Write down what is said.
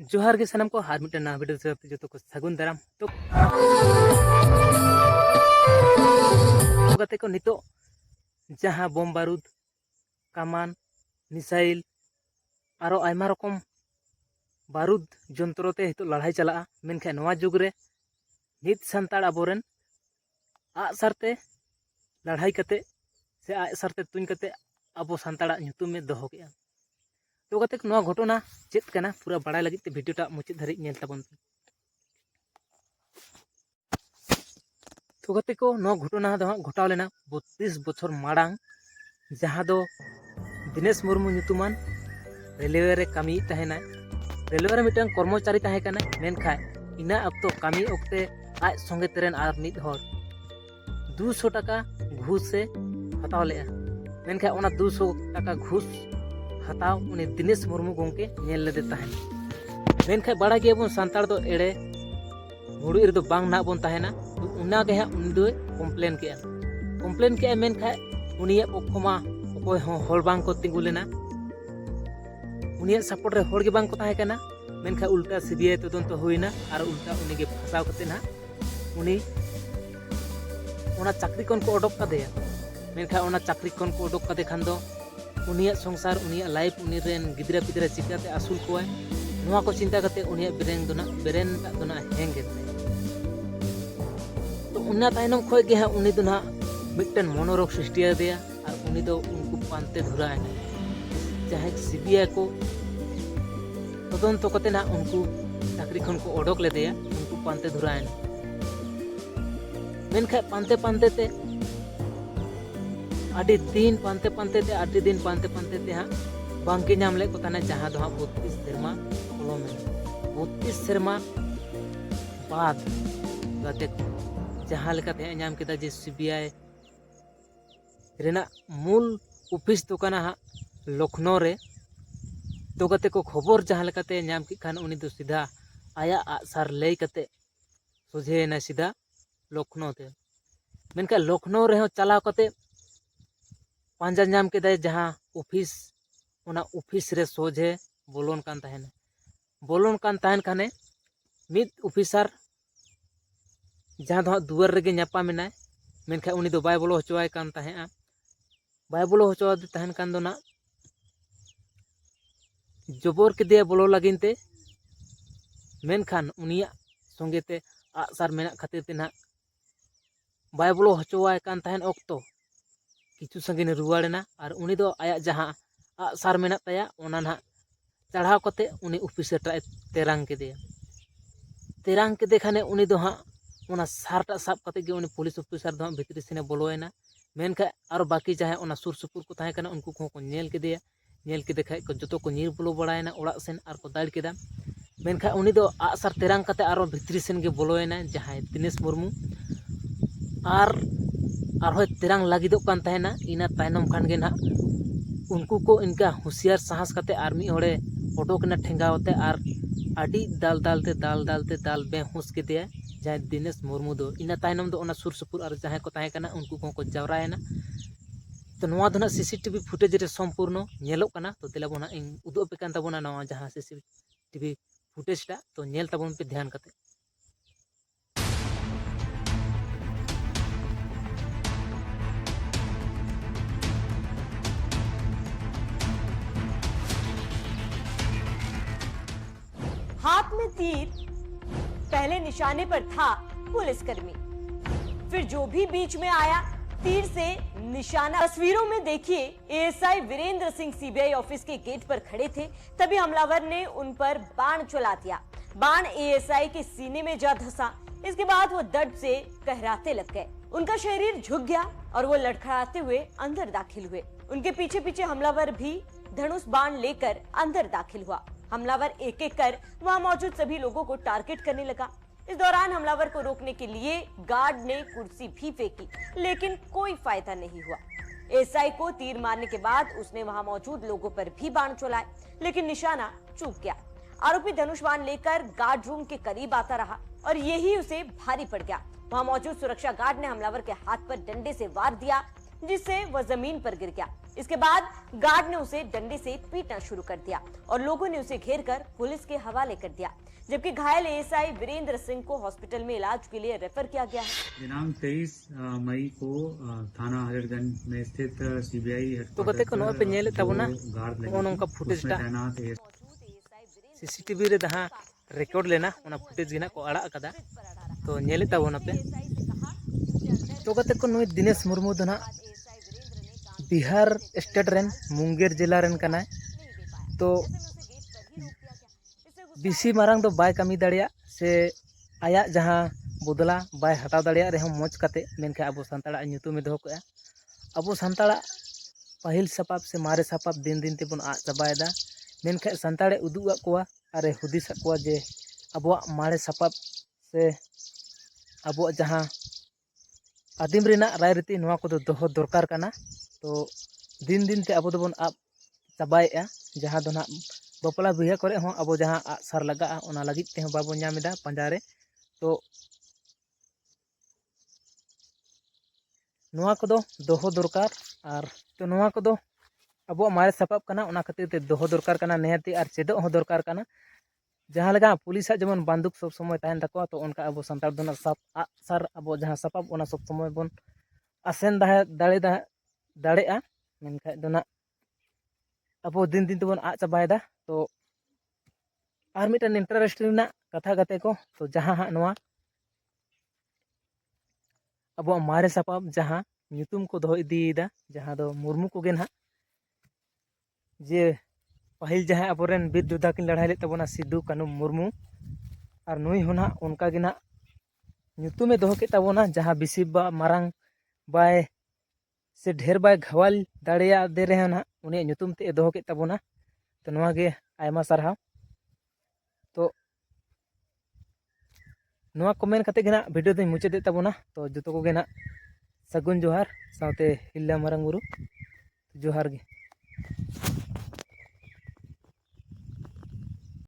जोहार के सनम को हार मिटन ना वीडियो से जो को सगुन दाराम तो को नितो जहां बम बारूद कामान मिसाइल आरो आयमा रकम बारूद जंत्रो ते हितो लड़ाई चला मेनखा नवा जुग रे नित संताड़ आबोरेन आग सारते लड़ाई कते से आग सारते तुन कते आबो संताड़ा ᱧᱩᱛᱩᱢ में दोहो के तो कते नवा घटना चेत कना पूरा बड़ाई लगी वीडियो टा मुचाद धारी नेल ताबन तो कते को नवा घटना दो घटाव लेना 32 बछर माड़ांग जहां दो दिनेश मुर्मू ᱧᱩᱛᱩᱢᱟन रेलवे रे कमी तहेना रेलवे रे मिटन कर्मचारी तहे कना मेनखा इना अक्तो कमी ओक्ते आज संगे तेरेन आर मिद हर 200 टाका घूस से हताव ले मेनखा ओना 200 टाका घूस हताव उनी दिनेश मुर्मू गोंके नेल लेदे तहेन मेनखा बड़ा गे बन संतार दो एड़े मुड़ी रे दो बांग ना बन तहेना तो उना गे हा उन दो कंप्लेन के मेनखा उनिया पक्षमा ओकोय हो होल बांग को तिंगु लेना उनिया सपोर्ट रे होड़ गे बांग को ताहे कना मेनखा उल्टा सीबीआई तदंत होइना और उल्टा उनी गे फसाव कते ना उनी ओना चाकरी कोन को ओडक कादेया मेनखा ओना चाकरी कोन को ओडक कादे खान दो उनिया संसार उनिया लाइफ उनी रेन गिदरा पिदरा चिकाते आसुल कोय नोआ को चिंता कते उनिया बेरेन दोना हेंगे तो उन्ना तायनम खोय गे हा उनी दोना मिटन मनोरोग सृष्टि आदेया और उनी दो उनको पानते धुरायना जहां सीबीआई को तदंत कते ना उनको चाकरी खन को ओडक लेदेया उनको पानते धुरायना मेनखा पानते पानते ते आदि दिन पानते ते हाँ बांके नाम ले को ताना जहां दो 32 सेरमा कलम 32 सेरमा बाद गाते जहां लेका ते नाम केदा जे सीबीआई रेना मूल ऑफिस तो कना लखनऊ रे तो कते को खबर जहां लेकाते नाम कि खान उनी दो सीधा आया आसार लई कते सोझे ना सीधा लखनऊ ते मेनका लखनऊ रे हो चलाव कते पांजा नाम केदा जहां ऑफिस ओना ऑफिस रे सोझे बोलोन कान तहन खाने मिद ऑफिसर जहां दो दुआर रेगे न्यापा मेनाय मेनखा उनी दो बाय बोलो हचोआय कान तहेआ बाय बोलो हचोआ तहन कान दो ना जबर के बोलो लगिनते मेनखान उनिया संगेते आसार मेना खातिर ते ना बाय बोलो हचोआय कान तहन ऑक्तो किछु संगिन रुवाड़ना और उनी दो आया जहां आसार मेना ताया ओना ना चढ़ाव कते उनी ऑफिसर टा तेरांग के खाने उनी दो हाँ ओना सारटा साब कते गे उनी पुलिस ऑफिसर दो भितरी सेने बोलोयना मेनखा और बाकी चाहे ओना सुर सुपुर को ताहे कना उनको को नेल केदे खाय को जतो को नीर बोलो बड़ायना ओड़ा सेन और को दाड़ केदा मेनखा उनी दो आसार तेरांग कते और भितरी सेन गे बोलोयना जहां दिनेश मुर्मू और हो तेरांग लागिदो कान तहेना इना तायनम खान गे ना उनको को इनका होशियार साहस कते आर्मी होड़े ओडोकना ठेंगावते और आडी दाल बेहोश के दिया जहां दिनेश मुर्मू दो इना तायनम दो ओना सुर सुपुर और जहां को ताहे कना उनको को जावरायना तो नवा दो ना सीसीटीवी फुटेज रे संपूर्ण नेलो कना तो तेला बोना इन उदो पे कान ताबोना नवा जहां सीसीटीवी फुटेज टा तो नेल ताबोन पे ध्यान कते हाथ में तीर पहले निशाने पर था पुलिसकर्मी, फिर जो भी बीच में आया तीर से निशाना। तस्वीरों में देखिए ASI Virendra Singh CBI office के गेट पर खड़े थे, तभी हमलावर ने उन पर बाण चला दिया। बाण एएसआई के सीने में जा धंसा। इसके बाद वो दर्द से कहराते लग गए। उनका शरीर झुक गया और वो लड़खड़ाते हुए अंदर दाखिल हुए। उनके पीछे पीछे हमलावर भी धनुष बाण लेकर अंदर दाखिल हुआ। हमलावर एक एक कर वहां मौजूद सभी लोगों को टारगेट करने लगा। इस दौरान हमलावर को रोकने के लिए गार्ड ने कुर्सी भी फेंकी, लेकिन कोई फायदा नहीं हुआ। एएसआई को तीर मारने के बाद उसने वहां मौजूद लोगों पर भी बाण चलाए, लेकिन निशाना चूक गया। आरोपी धनुष बाण लेकर गार्ड रूम के करीब आता रहा और यही उसे भारी पड़ गया। वहां मौजूद सुरक्षा गार्ड ने हमलावर के हाथ पर डंडे से वार दिया, जिससे वह जमीन पर गिर गया। इसके बाद गार्ड ने उसे डंडे से पीटना शुरू कर दिया और लोगों ने उसे घेरकर पुलिस के हवाले कर दिया, जबकि घायल एएसआई वीरेंद्र सिंह को हॉस्पिटल में इलाज के लिए रेफर किया गया है। दिनांक 23 मई को थाना हजरतगंज में स्थित सीबीआई तो गते को नोए पे नेले तबना नोंका फुटेज टा तैनात सीसीटीवी रे जहाँ रिकॉर्ड लेना ओना फुटेज गिना को आड़ा कदा तो नेले तबना पे तो गते को नोए दिनेश मुर्मू दना बिहार स्टेट रेन मुंगेर जिला रेन कनाय तो बिसी मारंग दो बाय कमी दाड़िया से आया जहाँ बदला बाय हटाव दाड़िया रे हम मोज कते मेनखा अबो संताड़ा ᱧᱩᱛᱩᱢ में दोहो कया अबो संताड़ा पहिल सपाब से मारे सपाब दिन दिन तेबन आ चबायदा मेनखा संताड़े उदुग कोवा अरे हुदिस कोवा जे अबो मारे सपाब से अबो जहाँ आदिम रेना राय रीति नोआ को दोहो दरकार कना तो दिन दिन ते अबो दोबन आ चबायेआ जहाँ दो ना बपला बिहा करे हों अबो जहाँ आगसार लगा ओना लगित ते हों बाबो ᱧᱟᱢᱮदा पंजारे तो नोआ को दोहो दरकार और तो नोआ को अब मारे सपाब कना ओना खातिर ते दोहो दरकार कना नेहती और चेदो हो दरकार कना जहाँ लगा पुलिस जेमन बंदूक सब समय तहन तको तो उनका अब संतार दो आगसार अब जहाँ सपाब ओना सब समय बन आसेन दाड़ेआ मेनखा दो ना अब दिन दिन तेबन आ चबायदा तो और मिटन इंटरेस्टिंग ना कथा गते को तो जहाँ हाँ नोआ अब मारे सपाब जहाँ ᱧᱩᱛᱩᱢ को दोहो इदीदा जहाँ दो मुर्मू को गे ना जे पहिल जहाँ अबोरेन बीर योद्धा किन लड़ाई ले तबना सिद्धू कानू मुर्मू और नुई होना उनका गे ना ᱧᱩᱛᱩᱢে दोहो के तबना जहाँ बिसी मारंग बाय से ढेर बाय घवाल दाड़िया दे रहे ना उन्हें ᱧᱩᱛᱩᱢ ते दोहो के तबना तो नोआ गे आयमा सारहाव तो नोआ कमेंट कते गे ना वीडियो दो मुचादे तबना तो जतो को गे ना सगुन जोहार साथे हिल्ला मारंग बुरु जोहार गे।